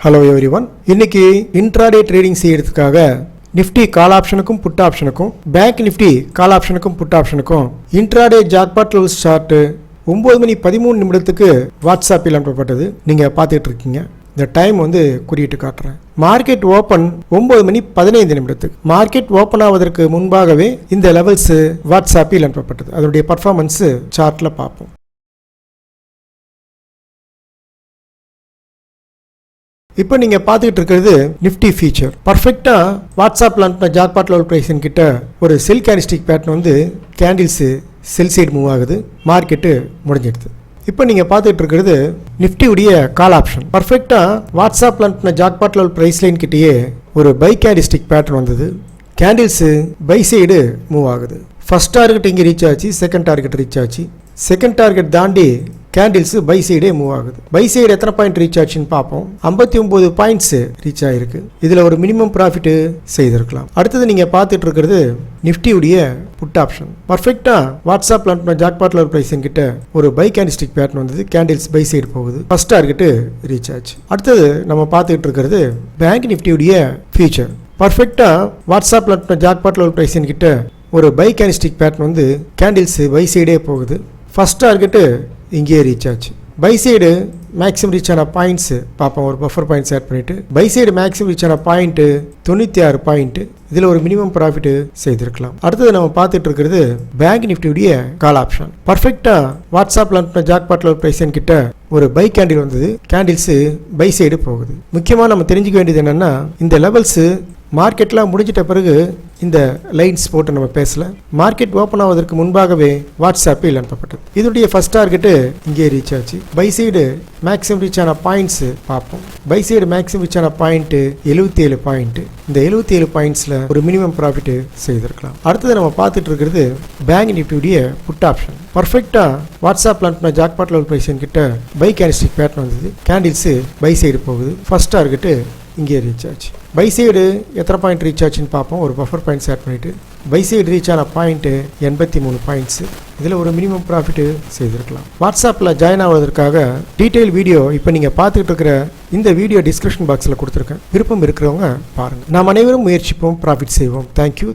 Hello everyone. இன்னைக்கு intraday trading செய்யறதுக்காக Nifty call ஆப்ஷனுக்கும் புட் ஆப்ஷனுக்கும் பேங்க் நிஃப்டி கால் ஆப்ஷனுக்கும் புட் ஆப்ஷனுக்கும் இன்ட்ராடே ஜாக்பாட் லெவல்ஸ் சார்ட் 9:13 வாட்ஸ்அப்பில் அனுப்பப்பட்டது. நீங்கள் பார்த்துட்டு இருக்கீங்க. இந்த டைம் குறியிட்டு காட்டுறேன். Market open 9:15. மார்க்கெட் ஓப்பன் ஆவதற்கு முன்பாகவே இந்த லெவல்ஸ் வாட்ஸ்அப்பில் அனுப்பப்பட்டது. அதனுடைய பர்ஃபார்மன்ஸ் சார்ட்ல பார்ப்போம். இப்போ நீங்கள் பார்த்துக்கிட்டு இருக்கிறது நிஃப்டி ஃபீச்சர். பர்ஃபெக்டாக வாட்ஸ்அப்பில் அனுப்பின ஜாக்பாட் லெவல் ப்ரைஸின் கிட்ட ஒரு sell candlestick pattern candles sell side move ஆகுது. மார்க்கெட்டு முடிஞ்சிடுது. இப்போ நீங்கள் பார்த்துட்டு இருக்கிறது நிஃப்டியுடைய கால் ஆப்ஷன். பர்ஃபெக்டாக வாட்ஸ்அப்பில் அனுப்பின ஜாக்பாட் லெவல் ப்ரைஸ் லைன் கிட்டேயே ஒரு பை கேண்டில்ஸ்டிக் பேட்டர்ன் வந்தது. கேண்டில்ஸு பை சைடு மூவ் ஆகுது. ஃபர்ஸ்ட் டார்கெட் இங்கே ரீச் ஆச்சு, செகண்ட் டார்கெட் ரீச் ஆச்சு. செகண்ட் டார்கெட் தாண்டி கேண்டில்ஸ் பை சைடே மூவ் ஆகுது. பை சைடு எத்தனை பாயிண்ட் ரீச் ஆச்சுன்னு பார்ப்போம். 59 பாயிண்ட்ஸ் ரீச் ஆயிருக்கு. இதில் ஒரு மினிமம் ப்ராஃபிட் செய்திருக்கலாம். அடுத்தது நீங்கள் பார்த்துட்டு இருக்கிறது நிஃப்டியுடைய புட் ஆப்ஷன். பர்ஃபெக்டாக வாட்ஸ்அப்பில் அனுப்பின ஜாக்பாட் லெவல் ப்ரைஸின் கிட்ட ஒரு பை கேண்டில்ஸ்டிக் பேட்டர்ன் வந்தது. கேண்டில்ஸ் பை சைடு போகுது. ஃபர்ஸ்ட் டார்கெட்டு ரீச் ஆச்சு. அடுத்தது நம்ம பார்த்துட்டு இருக்கிறது பேங்க் நிஃப்டியுடைய ஃபியூச்சர். பர்ஃபெக்டாக வாட்ஸ்அப்பில் அனுப்பின ஜாக்பாட் லெவல் ப்ரைஸின் கிட்ட ஒரு buy candlestick pattern candles buy சைடே போகுது. ஃபர்ஸ்ட் டார்கெட்டு இங்கே ரீச் ஆச்சு. பை சைடு மேக்ஸிமம் ரீச் ஆன பாயிண்ட்ஸ் பார்ப்போம். ஒரு பஃபர் பாயிண்ட்ஸ் ஆட் பண்ணிட்டு பை சைடு மேக்ஸிமம் ரீச் ஆன பாயிண்ட் 96 பாயிண்ட். இதில் ஒரு மினிமம் ப்ராஃபிட் செய்திருக்கலாம். அடுத்தது நம்ம பார்த்துட்டு இருக்கிறது பேங்க் நிஃப்டியுடைய கால் ஆப்ஷன். பர்ஃபெக்டாக வாட்ஸ்அப்பில் அனுப்பின ஜாக்பாட் லெவல் ப்ரைஸின் கிட்ட ஒரு பை கேண்டில் வந்தது. கேண்டில்ஸ் பை சைடு போகுது. முக்கியமாக நம்ம தெரிஞ்சுக்க வேண்டியது என்னன்னா, இந்த லெவல்ஸ் மார்க்கெட்லாம் முடிஞ்சிட்ட பிறகு இந்த லைன்ஸ் போட்டு நம்ம பேசல. மார்க்கெட் ஓப்பன் ஆவதற்கு முன்பாகவே வாட்ஸ்அப்பில் அனுப்பப்பட்டது. இதனுடைய ஃபர்ஸ்ட் டார்கெட்டு இங்கே ரீச் ஆச்சு. பை சைடு மேக்ஸிமம் ரீச் ஆன பாயிண்ட்ஸ் பார்ப்போம். பை சைடு மேக்ஸிமம் ரீச் ஆன பாயிண்ட் 77 பாயிண்ட். இந்த 77 பாயிண்ட்ஸ்ல ஒரு மினிமம் ப்ராஃபிட் செய்திருக்கலாம். அடுத்தது நம்ம பார்த்துட்டு இருக்கிறது பேங்க் நிஃப்டியுடைய புட் ஆப்ஷன். பர்ஃபெக்டா வாட்ஸ்அப்ல அனுப்பின ஜாக்பாட் லெவல் ப்ரைஸின் கிட்ட பை கேண்டில்ஸ்டிக் பேட்டர்ன் வந்தது. கேண்டில்ஸ் பை சைடு போகுது. ஃபர்ஸ்ட் டார்கெட்டு இங்கே ரீச் ஆச்சு. பை சைடு எத்தனை பாயிண்ட் ரீச் ஆச்சுன்னு பார்ப்போம். ஒரு பஃபர் பாயிண்ட்ஸ் ஆட் பண்ணிட்டு பை சைடு ரீச் ஆன பாயிண்ட் 83 பாயிண்ட்ஸ். இதில் ஒரு மினிமம் ப்ராஃபிட் செய்திருக்கலாம். வாட்ஸ்அப்பில் ஜாயின் ஆவதற்காக டீட்டெயில் வீடியோ இப்போ நீங்கள் பார்த்துட்டு இருக்கிற இந்த வீடியோ டிஸ்கிரிப்ஷன் பாக்ஸில் கொடுத்துருக்கேன். விருப்பம் இருக்கிறவங்க பாருங்கள். நாம் அனைவரும் முயற்சிப்போம், ப்ராஃபிட் செய்வோம். தேங்க்யூ.